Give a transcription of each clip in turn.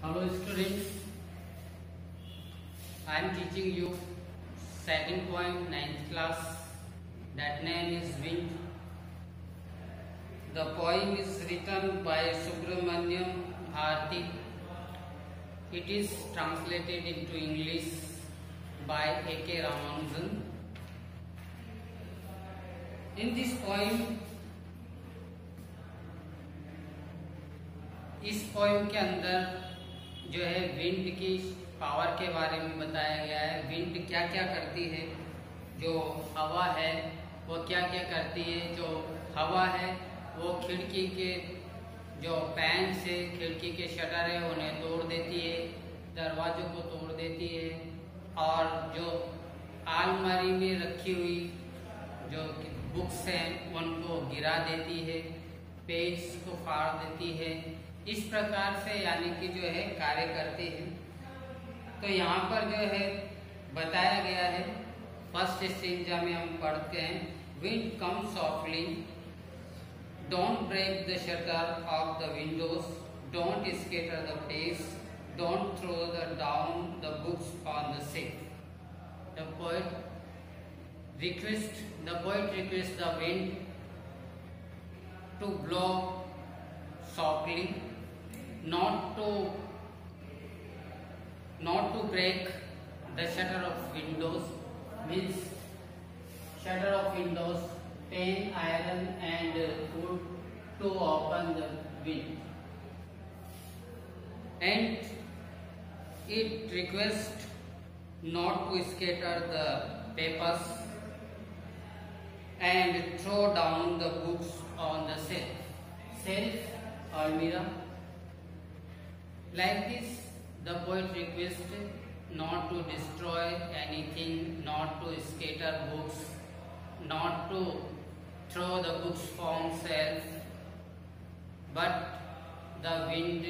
Hello students, I am teaching you second poem 9th class. That name is Wind. The poem is written by Subramaniam Bharati. It is translated into English by A.K. Ramanujan. In this poem, इस poem के अंदर जो है wind की power के बारे में बताया गया है। विंड क्या क्या करती है, जो हवा है वो क्या क्या करती है। जो हवा है वो खिड़की के जो पैन से खिड़की के शटर है उन्हें तोड़ देती है, दरवाजों को तोड़ देती है, और जो अलमारी में रखी हुई जो बुक्स हैं उनको गिरा देती है, पेज को फाड़ देती है। इस प्रकार से यानी कि जो है कार्य करती है। तो यहाँ पर जो है बताया गया है, फर्स्ट स्टेंजा में हम पढ़ते हैं, wind come softly, don't break the shutter of the windows, don't scatter the page, don't throw the down the books on the shelf. The poet requests the wind to blow softly, not to break the shutter of windows, means shutter of windows, pane, iron and wood to open the wind. And it requests not to scatter the papers and throw down the books on the shelf or mirror. Like this, the poet requests not to destroy anything, not to scatter books, not to throw the books from shelf, but the wind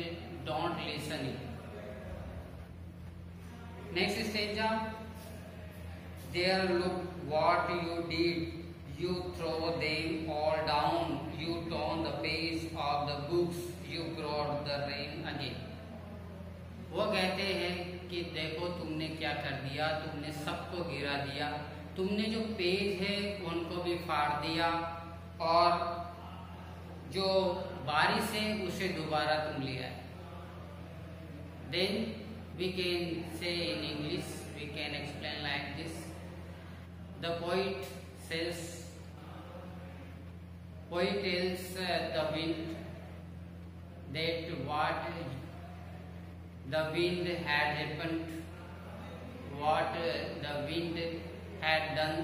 don't listen it. Next stanza, there look what you did, you throw them all down, you torn the page of the books, you brought the rain again. वो कहते हैं कि देखो तुमने क्या कर दिया, तुमने सबको गिरा दिया, तुमने जो पेज है उनको भी फाड़ दिया, और जो बारिश है उसे दोबारा तुम ले आए. Then we can say in English, we can explain like this. The poet tells the wind that what the wind had happened, what the wind had done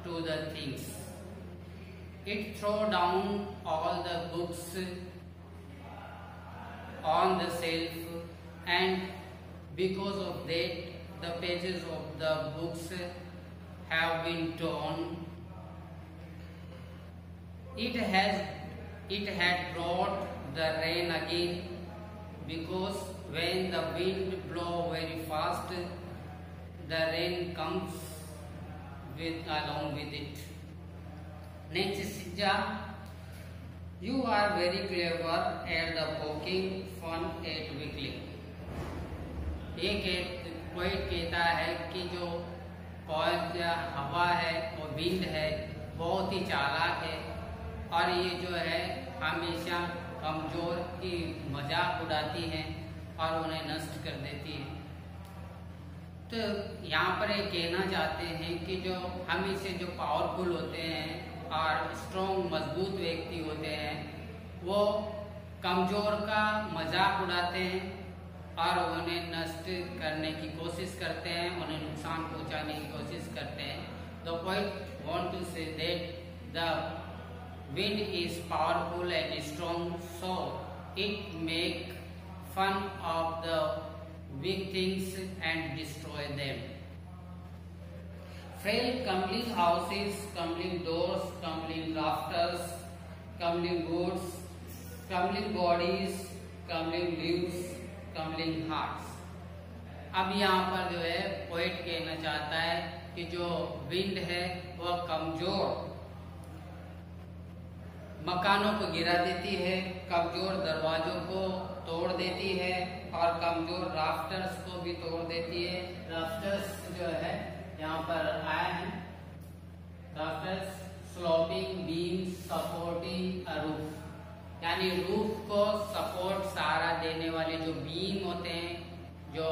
to the things. It threw down all the books on the shelf, and because of that the pages of the books have been torn. It had brought the rain again, because when the wind blows very fast, the rain comes along with it. Next stanza, you are very clever at the poking fun at wiggling. Poet कहता है कि जो हवा है वो wind है बहुत ही चालाक है, और ये जो है हमेशा कमजोर की मजाक उड़ाती है और उन्हें नष्ट कर देती है. तो यहाँ पर ये कहना चाहते हैं कि जो हमेशा जो पावरफुल होते हैं और स्ट्रॉन्ग मजबूत व्यक्ति होते हैं वो कमजोर का मजाक उड़ाते हैं और उन्हें नष्ट करने की कोशिश करते हैं, उन्हें नुकसान पहुंचाने की कोशिश करते हैं. The poet want to say that the wind is powerful and strong, so it make fun of the weak things and destroy them. Frail crumbling houses, crumbling doors, crumbling rafters, crumbling woods, crumbling bodies, crumbling leaves, crumbling hearts. अब यहाँ पर जो है poet कहना चाहता है कि जो विंड है वह कमजोर मकानों को गिरा देती है, कमजोर दरवाजों को तोड़ देती है, और कमजोर राफ्टर्स को भी तोड़ देती है। राफ्टर्स जो है यहाँ पर आया है, rafters sloping beams supporting a roof, यानी रूफ को सपोर्ट सहारा देने वाले जो बीम होते हैं, जो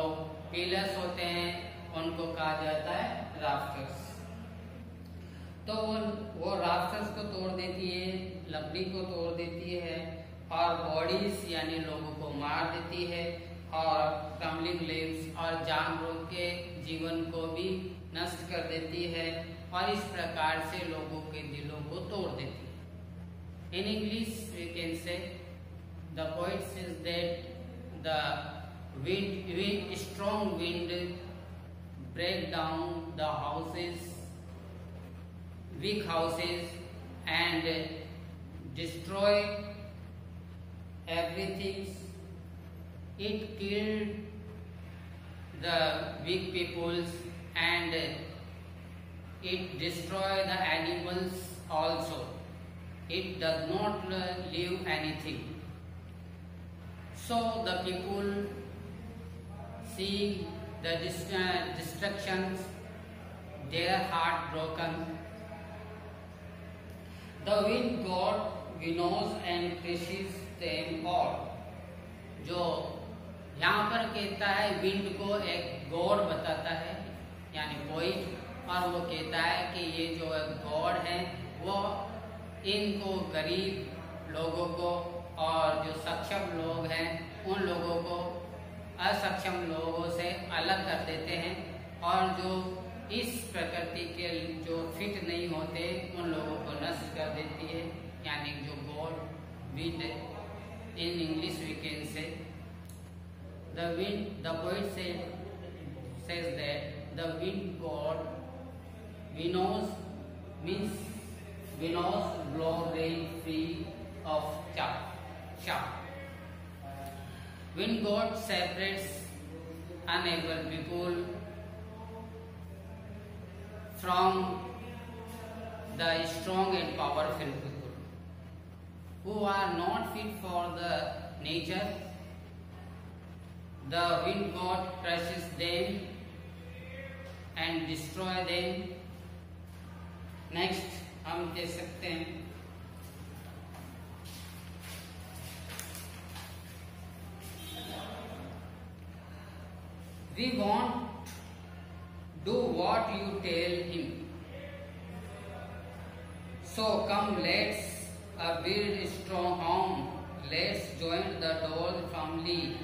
पिलर्स होते हैं, उनको कहा जाता है राफ्टर्स। तो वो राफ्टर्स को तोड़ देती है, लकड़ी को तोड़ देती है और बॉडीज यानी लोगों को मार देती है और क्रम्बलिंग लीव्स और जानवरों के जीवन को भी नष्ट कर देती है और इस प्रकार से लोगों के दिलों को तोड़ देती है। In English we can say the poet says that the strong wind break down the houses, weak houses and destroy everything. It killed the weak peoples and it destroy the animals also. It does not leave anything. So the people see the destructions, their heart broken. The wind god winnows and crushes them all. जो यहाँ पर कहता है wind को एक God बताता है यानी पोइट, और वो कहता है कि ये जो गॉड है वो इनको गरीब लोगों को और जो सक्षम लोग हैं उन लोगों को असक्षम लोगों से अलग कर देते हैं और जो इस प्रकृति के जो फिट नहीं होते उन लोगों को नष्ट कर देती है, यानी जो god wind. In English we can say the wind, the poet says that the wind god winnows means winnows blow rain free of chaff. Wind god separates unable people from the strong and powerful people who are not fit for the nature. The wind god crushes them and destroy them. Next हम देख सकते हैं we won't do what you tell him, so come let's build a strong home, let's join the doors firmly,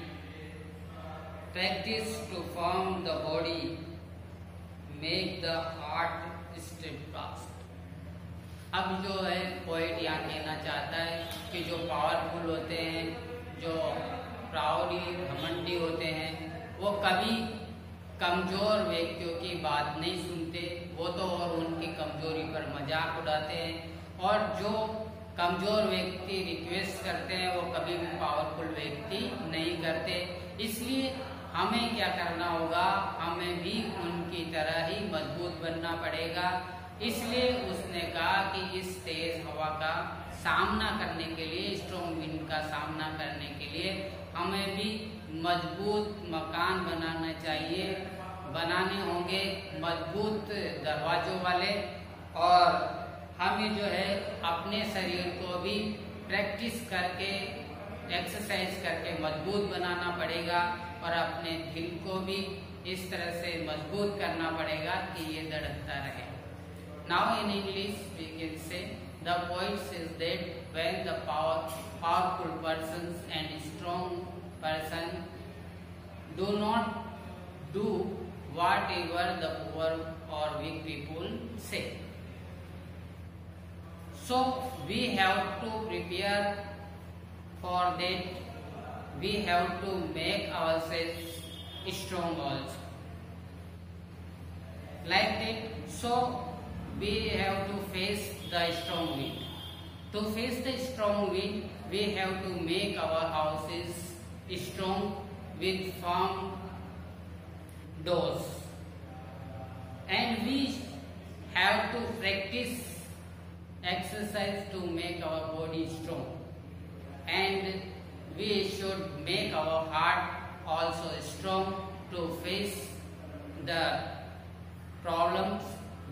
practice to form the body, make the heart steadfast. अब जो है poet यहाँ कहना चाहता है कि जो पावरफुल होते हैं, जो प्राउडी घमंडी होते हैं, वो कभी कमजोर व्यक्तियों की बात नहीं सुनते, वो तो और उनकी कमजोरी पर मजाक उड़ाते हैं, और जो कमजोर व्यक्ति रिक्वेस्ट करते हैं वो कभी भी पावरफुल व्यक्ति नहीं करते। इसलिए हमें क्या करना होगा, हमें भी उनकी तरह ही मजबूत बनना पड़ेगा। इसलिए उसने कहा कि इस तेज हवा का सामना करने के लिए, स्ट्रॉन्ग विंड का सामना करने के लिए हमें भी मजबूत मकान बनाना चाहिए, बनाने होंगे मजबूत दरवाजों वाले, और हमें जो है अपने शरीर को भी प्रैक्टिस करके एक्सरसाइज करके मजबूत बनाना पड़ेगा और अपने दिल को भी इस तरह से मजबूत करना पड़ेगा कि ये धड़कता रहे। Now in English we can say the poet says that when the powerful persons and strong person do not do whatever the poor or weak people say, so we have to prepare for that. We have to make ourselves strong also. Like that, so we have to face the strong wind. To face the strong wind, we have to make our houses strong with firm doors, and we have to practice exercise to make our body strong, and we should make our heart also strong to face the problems.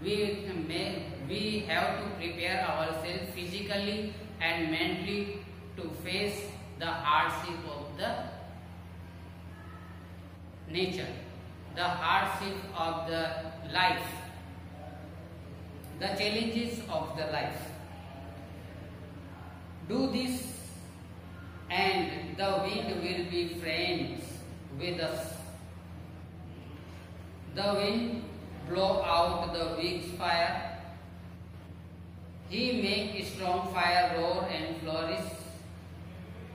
We have to prepare ourselves physically and mentally to face the hardship of the nature, the hardship of the life, the challenges of the life. Do this and the wind will be friends with us. The wind blow out the weak fire. He make strong fire roar and flourish.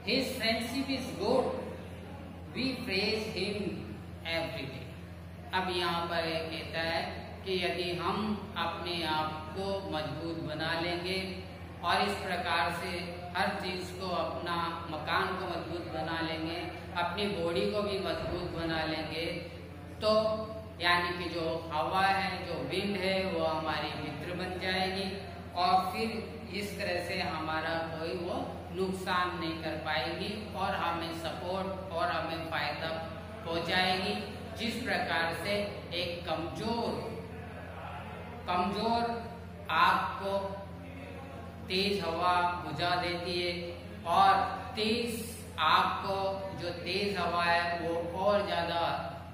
His friendship is good. We praise him every day. अब यहाँ पर कहता है कि यदि हम अपने आप को मजबूत बना लेंगे और इस प्रकार से हर चीज को, अपना मकान को मजबूत बना लेंगे, अपनी बॉडी को भी मजबूत बना लेंगे, तो यानी कि जो हवा है, जो विंड है, वो हमारी मित्र बन जाएगी और फिर इस तरह से हमारा कोई वो नुकसान नहीं कर पाएगी और हमें सपोर्ट और हमें फायदा पहुंचाएगी। जिस प्रकार से एक कमजोर आग को तेज हवा बुझा देती है और तेज आग को जो तेज हवा है वो और ज्यादा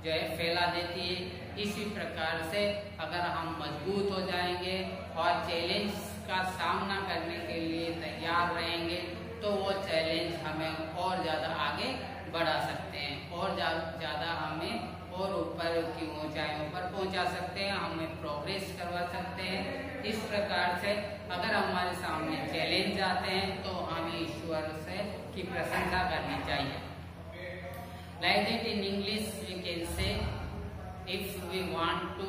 जो है फैला देती है। इसी प्रकार से अगर हम मजबूत हो जाएंगे और चैलेंज का सामना करने के लिए तैयार रहेंगे तो वो चैलेंज हमें और ज्यादा आगे बढ़ा सकते हैं और ज्यादा हमें और ऊपर की ऊंचाइयों पर पहुंचा सकते हैं, हमें प्रोग्रेस करवा सकते हैं। इस प्रकार से अगर हमारे सामने चैलेंज आते हैं तो हमें ईश्वर से की प्रशंसा करनी चाहिए। Like that in English we can say, if we want to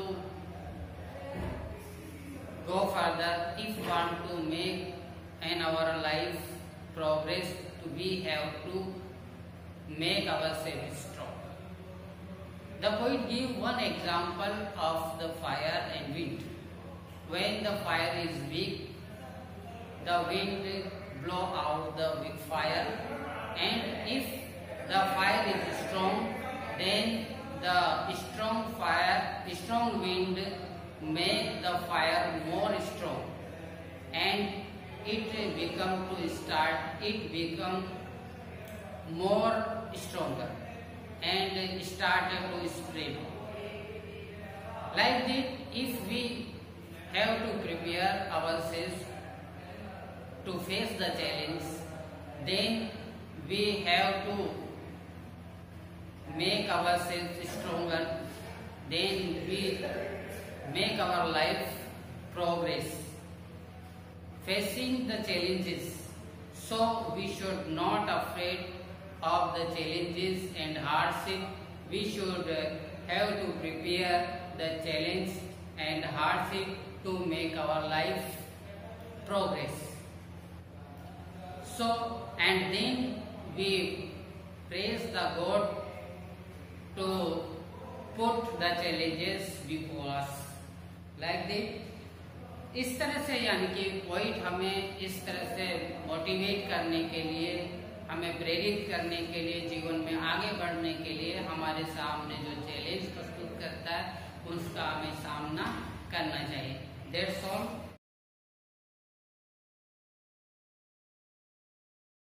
go further, if we want to make in our life progress, we have to make ourselves strong. The poet gives one example of the fire and wind. When the fire is weak, the wind blow out the weak fire, and if the fire is strong, then the strong wind make the fire more strong, and it become more stronger and started to spread. Like that, if we have to prepare ourselves to face the challenge, then we have to make ourselves stronger, then we make our life progress. Facing the challenges, so we should not afraid of the challenges and hardship. We should have to prepare the challenge and hardship to make our life progress. So, and then we praise the God to put the challenges before us. Like that, इस तरह से यानी कि poet हमें इस तरह से motivate करने के लिए, हमें प्रेरित करने के लिए, जीवन में आगे बढ़ने के लिए हमारे सामने जो चैलेंज प्रस्तुत करता है उसका हमें सामना करना चाहिए। That's all.